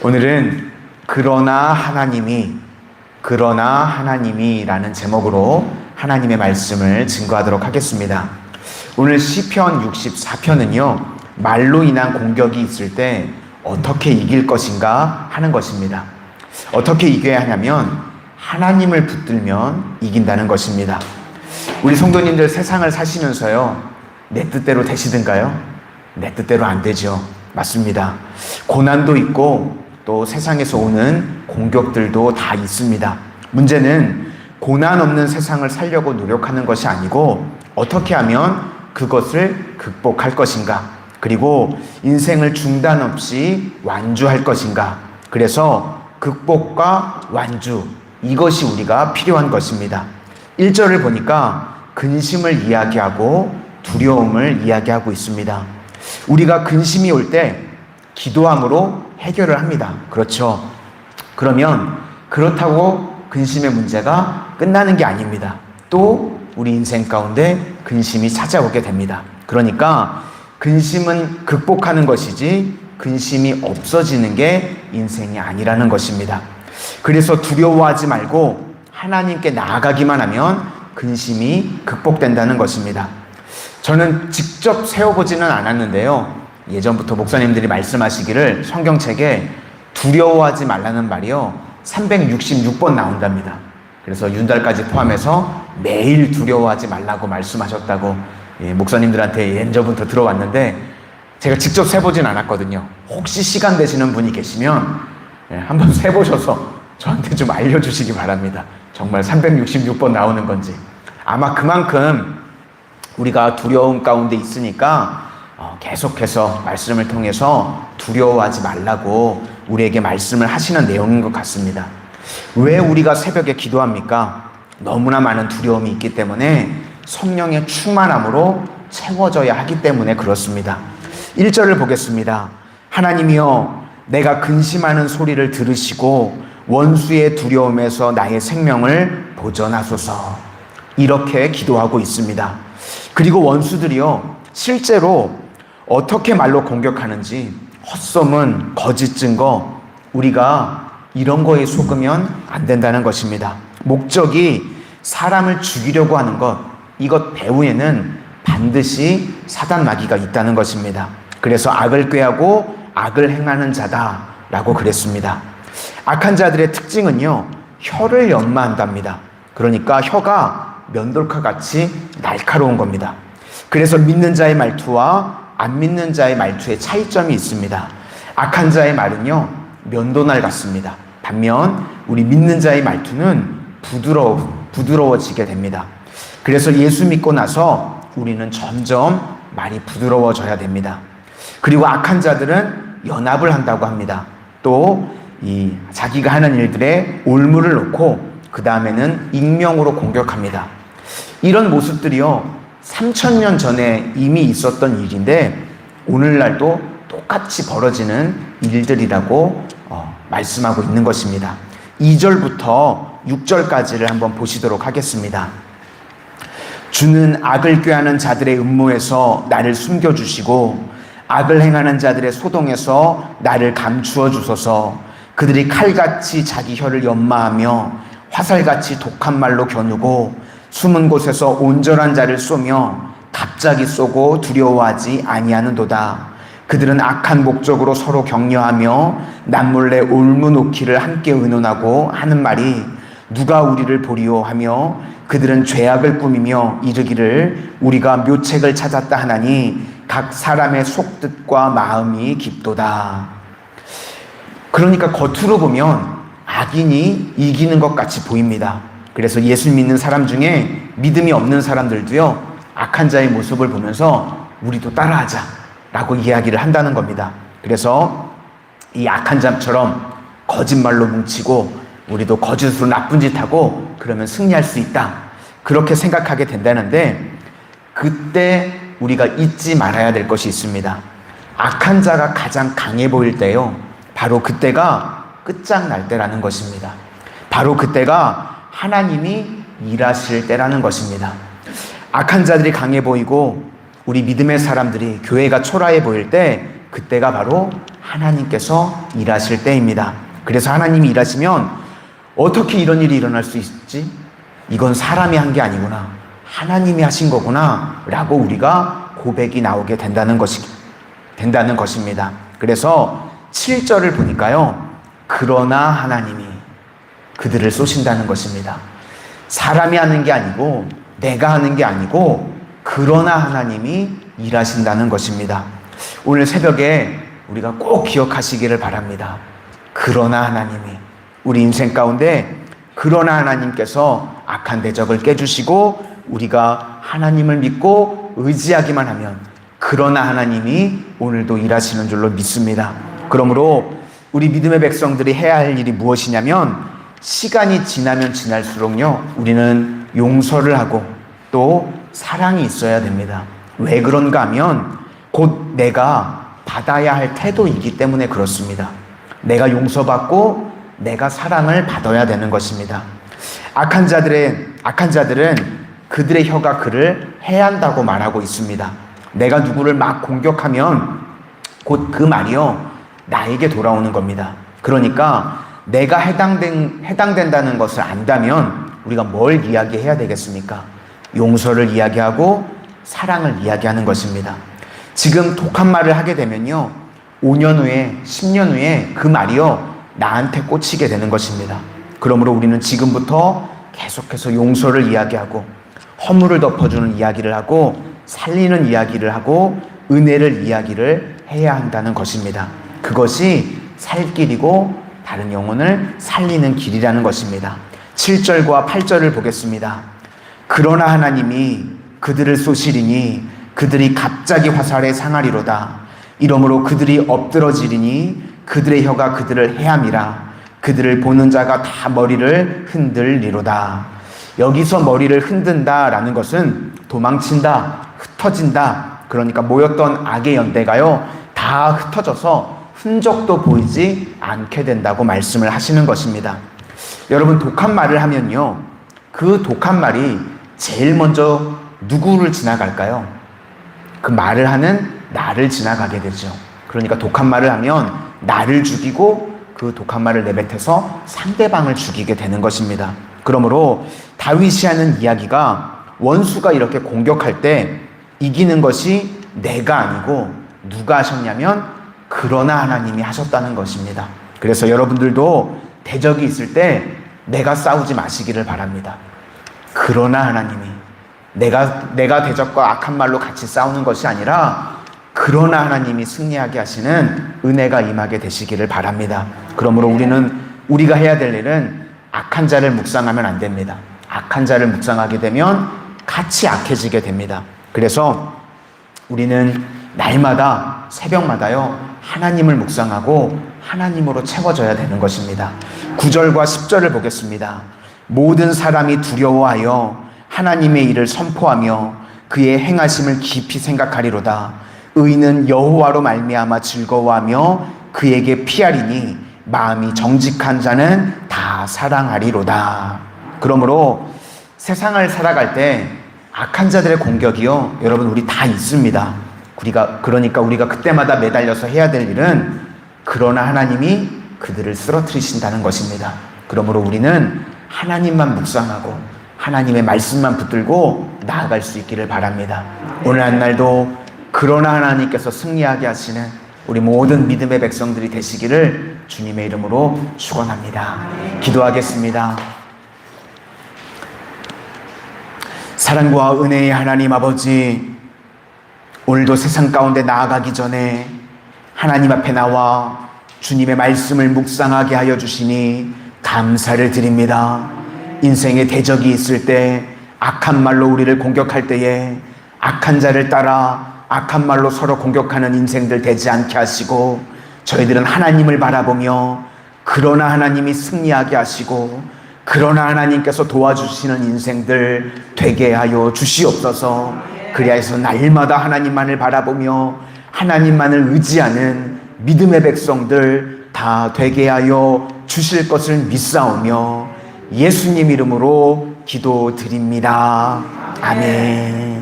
오늘은 그러나 하나님이라는 제목으로 하나님의 말씀을 증거하도록 하겠습니다. 오늘 시편 64편은요, 말로 인한 공격이 있을 때 어떻게 이길 것인가 하는 것입니다. 어떻게 이겨야 하냐면 하나님을 붙들면 이긴다는 것입니다. 우리 성도님들 세상을 사시면서요, 내 뜻대로 되시든가요? 내 뜻대로 안 되죠. 맞습니다. 고난도 있고 또 세상에서 오는 공격들도 다 있습니다. 문제는 고난 없는 세상을 살려고 노력하는 것이 아니고 어떻게 하면 그것을 극복할 것인가, 그리고 인생을 중단 없이 완주할 것인가. 그래서 극복과 완주, 이것이 우리가 필요한 것입니다. 1절을 보니까 근심을 이야기하고 두려움을 이야기하고 있습니다. 우리가 근심이 올 때 기도함으로 해결을 합니다. 그렇죠? 그러면 그렇다고 근심의 문제가 끝나는 게 아닙니다. 또 우리 인생 가운데 근심이 찾아오게 됩니다. 그러니까 근심은 극복하는 것이지 근심이 없어지는 게 인생이 아니라는 것입니다. 그래서 두려워하지 말고 하나님께 나아가기만 하면 근심이 극복된다는 것입니다. 저는 직접 세워보지는 않았는데요, 예전부터 목사님들이 말씀하시기를 성경책에 두려워하지 말라는 말이요 366번 나온답니다. 그래서 윤달까지 포함해서 매일 두려워하지 말라고 말씀하셨다고 목사님들한테 예전부터 들어왔는데, 제가 직접 세보진 않았거든요. 혹시 시간 되시는 분이 계시면 한번 세보셔서 저한테 좀 알려주시기 바랍니다. 정말 366번 나오는 건지. 아마 그만큼 우리가 두려움 가운데 있으니까 계속해서 말씀을 통해서 두려워하지 말라고 우리에게 말씀을 하시는 내용인 것 같습니다. 왜 우리가 새벽에 기도합니까? 너무나 많은 두려움이 있기 때문에 성령의 충만함으로 채워져야 하기 때문에 그렇습니다. 1절을 보겠습니다. 하나님이여, 내가 근심하는 소리를 들으시고 원수의 두려움에서 나의 생명을 보전하소서. 이렇게 기도하고 있습니다. 그리고 원수들이요, 실제로 어떻게 말로 공격하는지, 헛소문, 거짓 증거, 우리가 이런 거에 속으면 안 된다는 것입니다. 목적이 사람을 죽이려고 하는 것, 이것 배후에는 반드시 사단 마귀가 있다는 것입니다. 그래서 악을 꾀하고 악을 행하는 자다라고 그랬습니다. 악한 자들의 특징은요, 혀를 연마한답니다. 그러니까 혀가 면돌카 같이 날카로운 겁니다. 그래서 믿는 자의 말투와 안 믿는 자의 말투에 차이점이 있습니다. 악한 자의 말은요, 면도날 같습니다. 반면 우리 믿는 자의 말투는 부드러워지게 됩니다. 그래서 예수 믿고 나서 우리는 점점 말이 부드러워져야 됩니다. 그리고 악한 자들은 연합을 한다고 합니다. 또 자기가 하는 일들에 올무를 놓고 그 다음에는 익명으로 공격합니다. 이런 모습들이요, 3000년 전에 이미 있었던 일인데 오늘날도 똑같이 벌어지는 일들이라고 말씀하고 있는 것입니다. 2절부터 6절까지를 한번 보시도록 하겠습니다. 주는 악을 꾀하는 자들의 음모에서 나를 숨겨주시고 악을 행하는 자들의 소동에서 나를 감추어 주소서. 그들이 칼같이 자기 혀를 연마하며 화살같이 독한 말로 겨누고 숨은 곳에서 온전한 자를 쏘며 갑자기 쏘고 두려워하지 아니하는도다. 그들은 악한 목적으로 서로 격려하며 남몰래 올무 놓기를 함께 의논하고 하는 말이 누가 우리를 보리오 하며 그들은 죄악을 꾸미며 이르기를 우리가 묘책을 찾았다 하나니 각 사람의 속뜻과 마음이 깊도다. 그러니까 겉으로 보면 악인이 이기는 것 같이 보입니다. 그래서 예수 믿는 사람 중에 믿음이 없는 사람들도요, 악한 자의 모습을 보면서 우리도 따라하자 라고 이야기를 한다는 겁니다. 그래서 이 악한 자처럼 거짓말로 뭉치고 우리도 거짓으로 나쁜 짓 하고 그러면 승리할 수 있다, 그렇게 생각하게 된다는데, 그때 우리가 잊지 말아야 될 것이 있습니다. 악한 자가 가장 강해 보일 때요, 바로 그때가 끝장날 때라는 것입니다. 바로 그때가 하나님이 일하실 때라는 것입니다. 악한 자들이 강해 보이고 우리 믿음의 사람들이, 교회가 초라해 보일 때 그때가 바로 하나님께서 일하실 때입니다. 그래서 하나님이 일하시면 어떻게 이런 일이 일어날 수 있지? 이건 사람이 한 게 아니구나. 하나님이 하신 거구나. 라고 우리가 고백이 나오게 된다는 것입니다. 그래서 7절을 보니까요. 그러나 하나님이 그들을 쏘신다는 것입니다. 사람이 하는 게 아니고 내가 하는 게 아니고 그러나 하나님이 일하신다는 것입니다. 오늘 새벽에 우리가 꼭 기억하시기를 바랍니다. 그러나 하나님이 우리 인생 가운데 그러나 하나님께서 악한 대적을 깨주시고 우리가 하나님을 믿고 의지하기만 하면 그러나 하나님이 오늘도 일하시는 줄로 믿습니다. 그러므로 우리 믿음의 백성들이 해야 할 일이 무엇이냐면 시간이 지나면 지날수록요 우리는 용서를 하고 또 사랑이 있어야 됩니다. 왜 그런가 하면 곧 내가 받아야 할 태도이기 때문에 그렇습니다. 내가 용서받고 내가 사랑을 받아야 되는 것입니다. 악한 자들은 그들의 혀가 그를 해한다고 말하고 있습니다. 내가 누구를 막 공격하면 곧 그 말이요 나에게 돌아오는 겁니다. 그러니까 내가 해당된다는 것을 안다면 우리가 뭘 이야기해야 되겠습니까? 용서를 이야기하고 사랑을 이야기하는 것입니다. 지금 독한 말을 하게 되면요 5년 후에 10년 후에 그 말이요 나한테 꽂히게 되는 것입니다. 그러므로 우리는 지금부터 계속해서 용서를 이야기하고 허물을 덮어주는 이야기를 하고 살리는 이야기를 하고 은혜를 이야기를 해야 한다는 것입니다. 그것이 살 길이고 다른 영혼을 살리는 길이라는 것입니다. 7절과 8절을 보겠습니다. 그러나 하나님이 그들을 쏘시리니 그들이 갑자기 화살에 상하리로다. 이러므로 그들이 엎드러지리니 그들의 혀가 그들을 해함이라. 그들을 보는 자가 다 머리를 흔들리로다. 여기서 머리를 흔든다라는 것은 도망친다, 흩어진다. 그러니까 모였던 악의 연대가요 다 흩어져서 흔적도 보이지 않게 된다고 말씀을 하시는 것입니다. 여러분 독한 말을 하면요 그 독한 말이 제일 먼저 누구를 지나갈까요? 그 말을 하는 나를 지나가게 되죠. 그러니까 독한 말을 하면 나를 죽이고 그 독한 말을 내뱉어서 상대방을 죽이게 되는 것입니다. 그러므로 다윗이 하는 이야기가 원수가 이렇게 공격할 때 이기는 것이 내가 아니고 누가 하셨냐면 그러나 하나님이 하셨다는 것입니다. 그래서 여러분들도 대적이 있을 때 내가 싸우지 마시기를 바랍니다. 그러나 하나님이 내가 대적과 악한 말로 같이 싸우는 것이 아니라 그러나 하나님이 승리하게 하시는 은혜가 임하게 되시기를 바랍니다. 그러므로 우리가 해야 될 일은 악한 자를 묵상하면 안 됩니다. 악한 자를 묵상하게 되면 같이 악해지게 됩니다. 그래서 우리는 날마다 새벽마다요 하나님을 묵상하고 하나님으로 채워져야 되는 것입니다. 9절과 10절을 보겠습니다. 모든 사람이 두려워하여 하나님의 일을 선포하며 그의 행하심을 깊이 생각하리로다. 의인은 여호와로 말미암아 즐거워하며 그에게 피하리니 마음이 정직한 자는 다 사랑하리로다. 그러므로 세상을 살아갈 때 악한 자들의 공격이요 여러분 우리 다 있습니다. 그러니까 우리가 그때마다 매달려서 해야 될 일은 그러나 하나님이 그들을 쓰러뜨리신다는 것입니다. 그러므로 우리는 하나님만 묵상하고 하나님의 말씀만 붙들고 나아갈 수 있기를 바랍니다. 오늘 한 날도 그러나 하나님께서 승리하게 하시는 우리 모든 믿음의 백성들이 되시기를 주님의 이름으로 축원합니다. 기도하겠습니다. 사랑과 은혜의 하나님 아버지, 오늘도 세상 가운데 나아가기 전에 하나님 앞에 나와 주님의 말씀을 묵상하게 하여 주시니 감사를 드립니다. 인생에 대적이 있을 때 악한 말로 우리를 공격할 때에 악한 자를 따라 악한 말로 서로 공격하는 인생들 되지 않게 하시고 저희들은 하나님을 바라보며 그러나 하나님이 승리하게 하시고 그러나 하나님께서 도와주시는 인생들 되게 하여 주시옵소서. 그리하여서 날마다 하나님만을 바라보며 하나님만을 의지하는 믿음의 백성들 다 되게 하여 주실 것을 믿사오며 예수님 이름으로 기도드립니다. 아멘.